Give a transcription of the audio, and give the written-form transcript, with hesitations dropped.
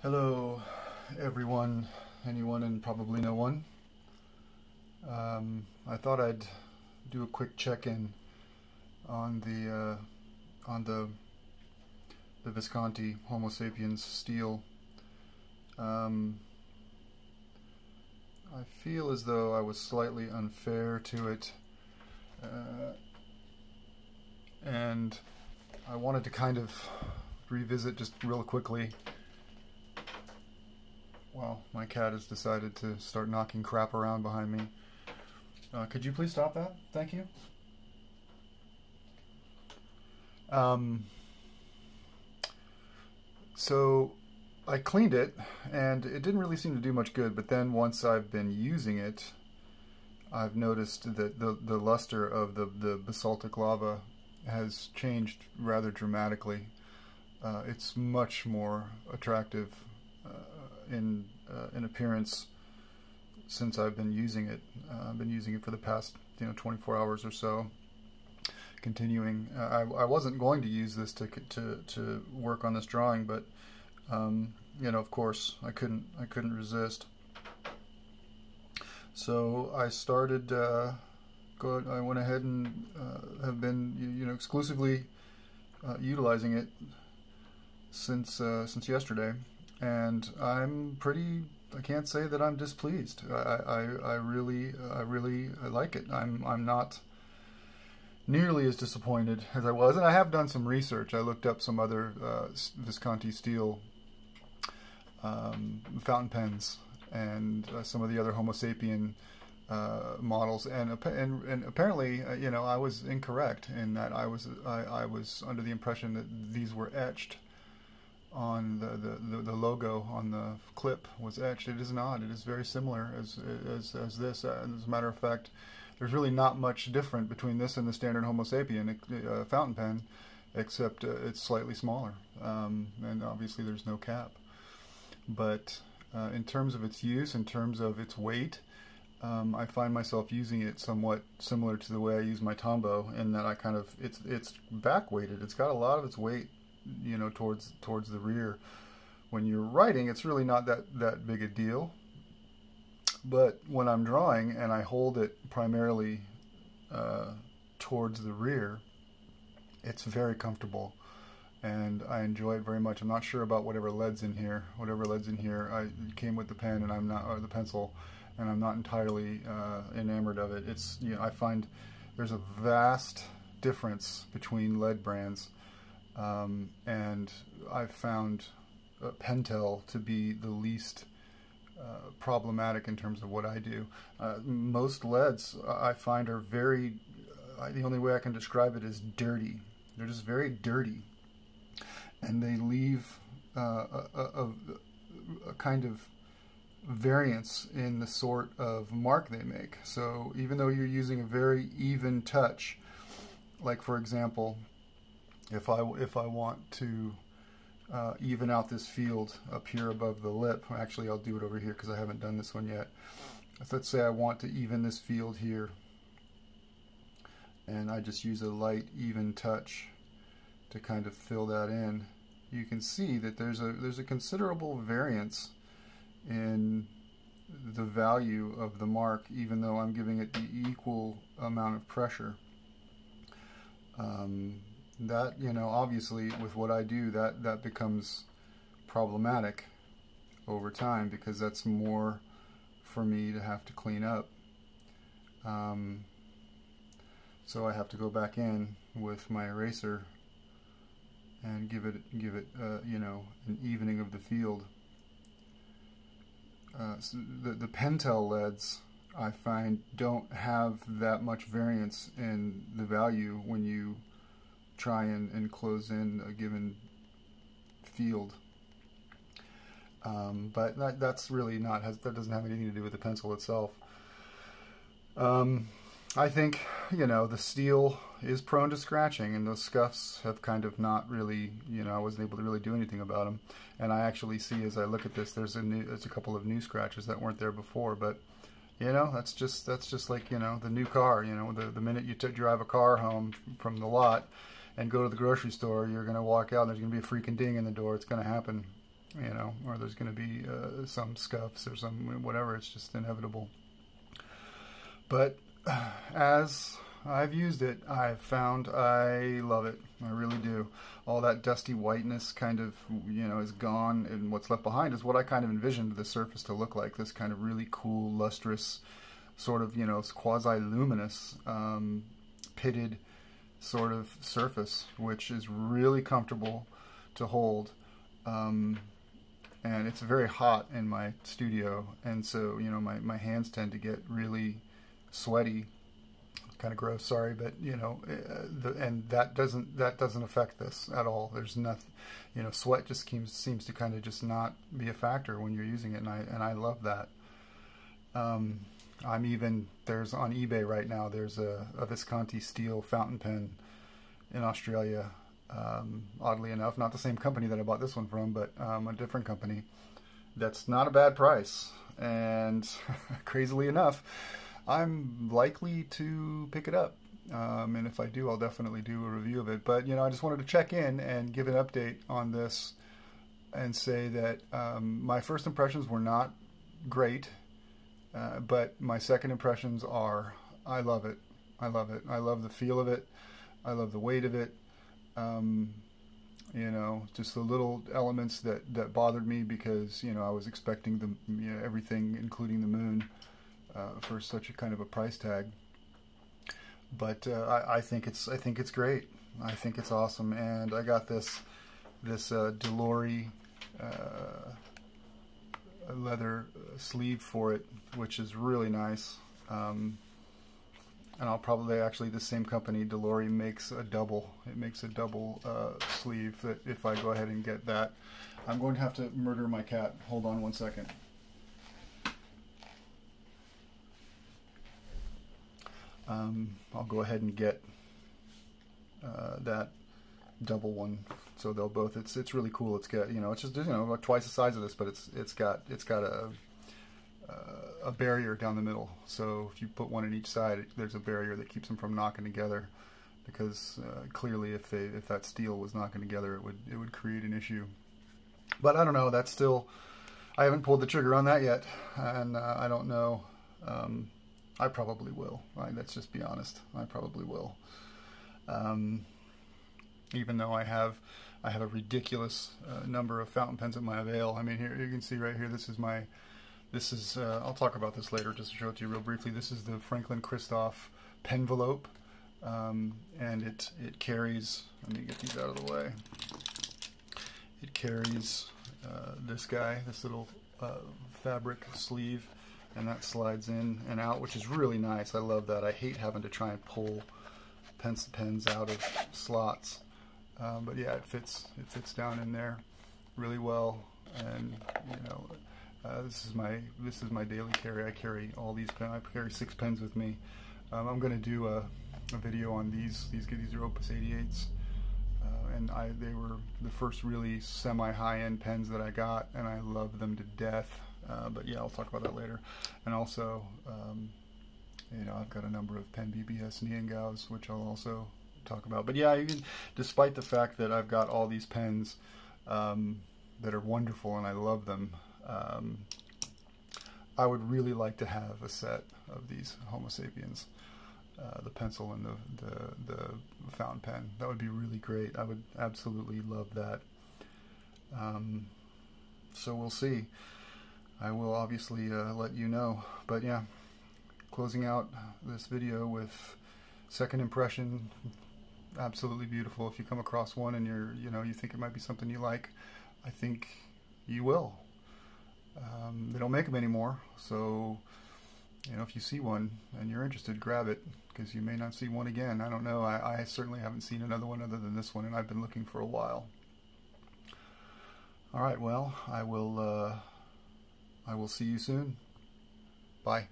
Hello, everyone, anyone, and probably no one. I thought I'd do a quick check-in on the Visconti Homo Sapiens steel. I feel as though I was slightly unfair to it, and I wanted to kind of revisit just real quickly. Well, my cat has decided to start knocking crap around behind me. Could you please stop that? Thank you. So I cleaned it, and it didn't really seem to do much good, but then once I've been using it, I've noticed that the luster of the basaltic lava has changed rather dramatically. It's much more attractive in appearance since I've been using it. I've been using it for the past 24 hours or so. Continuing, I wasn't going to use this to work on this drawing, but of course I couldn't resist. So I started. I went ahead and have been exclusively utilizing it since yesterday. And I can't say that I'm displeased. I really like it. I'm not nearly as disappointed as I was, and I have done some research. I looked up some other Visconti steel fountain pens and some of the other Homo sapien models, and apparently I was incorrect in that I was under the impression that these were etched on the logo on the clip was etched. It is not. It is very similar as this. As a matter of fact, there's really not much different between this and the standard Homo sapien fountain pen, except it's slightly smaller, and obviously there's no cap. But in terms of its use, in terms of its weight, I find myself using it somewhat similar to the way I use my Tombow, in that it's back weighted. It's got a lot of its weight towards the rear. When you're writing, it's really not that big a deal, but when I'm drawing and I hold it primarily towards the rear, it's very comfortable and I enjoy it very much. I'm not sure about whatever lead's in here. I came with the pen, and I'm not, or the pencil, and I'm not entirely enamored of it. It's I find there's a vast difference between lead brands. And I've found Pentel to be the least problematic in terms of what I do. Most leads I find are very, the only way I can describe it is dirty. They're just very dirty, and they leave a kind of variance in the sort of mark they make. So even though you're using a very even touch, like for example, if I want to even out this field up here above the lip, actually I'll do it over here because I haven't done this one yet. So let's say I want to even this field here, and I just use a light even touch to kind of fill that in. You can see that there's a considerable variance in the value of the mark, even though I'm giving it the equal amount of pressure. That, obviously with what I do, that becomes problematic over time, because that's more for me to have to clean up. So I have to go back in with my eraser and give it an evening of the field. So the Pentel leads, I find, don't have that much variance in the value when you try and close in a given field. But that's really that doesn't have anything to do with the pencil itself. I think, the steel is prone to scratching, and those scuffs have kind of not really, I wasn't able to really do anything about them. And I actually see, as I look at this, there's a couple of new scratches that weren't there before. But that's just like the new car. The minute you drive a car home from the lot and go to the grocery store, you're going to walk out and there's going to be a freaking ding in the door. It's going to happen. you know, or there's going to be some scuffs or some whatever. It's just inevitable. But as I've used it, I've found I love it. I really do. All that dusty whiteness kind of, you know, is gone, and what's left behind is what I kind of envisioned the surface to look like. This kind of really cool, lustrous, sort of, you know, quasi-luminous, pitted sort of surface, which is really comfortable to hold. And it's very hot in my studio, and so, you know, my hands tend to get really sweaty. Kind of gross, sorry, but you know, and that doesn't affect this at all. There's nothing, you know, sweat just seems to kind of just not be a factor when you're using it, and I love that. There's on eBay right now, there's a Visconti steel fountain pen in Australia. Oddly enough, not the same company that I bought this one from, but a different company. That's not a bad price, and crazily enough, I'm likely to pick it up, and if I do, I'll definitely do a review of it. But, you know, I just wanted to check in and give an update on this and say that my first impressions were not great, but my second impressions are, I love it. I love it. I love the feel of it. I love the weight of it. You know, just the little elements that bothered me because, you know, I was expecting everything, including the moon, for such a kind of a price tag. But I think it's great. I think it's awesome, and I got this Delory leather sleeve for it, which is really nice. And I'll probably actually, the same company, Delory, makes a double. It makes a double sleeve. That if I go ahead and get that, I'm going to have to murder my cat. Hold on one second. I'll go ahead and get that double one, so they'll both. It's really cool. It's got, you know, it's just, you know, like twice the size of this, but it's got a barrier down the middle. So if you put one on each side, there's a barrier that keeps them from knocking together. Because clearly, if that steel was knocking together, it would create an issue. But I don't know. That's still, I haven't pulled the trigger on that yet, and I don't know. I probably will. Right? Let's just be honest. I probably will. Even though I have a ridiculous number of fountain pens at my avail. I mean, here you can see right here. This is I'll talk about this later, just to show it to you real briefly. This is the Franklin Christoph Penvelope, and it carries. Let me get these out of the way. It carries this guy, this little fabric sleeve. And that slides in and out, which is really nice. I love that. I hate having to try and pull pens out of slots. But yeah, it fits down in there really well. And you know, this is my daily carry. I carry all these pens. I carry 6 pens with me. I'm going to do a video on these. These are Opus 88s. And they were the first really semi-high-end pens that I got, and I love them to death. But yeah, I'll talk about that later. And also, you know, I've got a number of Pen BBS Niengaus, which I'll also talk about. But yeah, despite the fact that I've got all these pens that are wonderful and I love them, I would really like to have a set of these Homo Sapiens. The pencil and the fountain pen. That would be really great. I would absolutely love that. So we'll see. I will obviously let you know. But yeah, closing out this video with second impression, absolutely beautiful. If you come across one and you think it might be something you like, I think you will. They don't make them anymore, so you know, if you see one and you're interested, grab it, because you may not see one again. I don't know. I certainly haven't seen another one other than this one, and I've been looking for a while. All right, well, I will see you soon. Bye.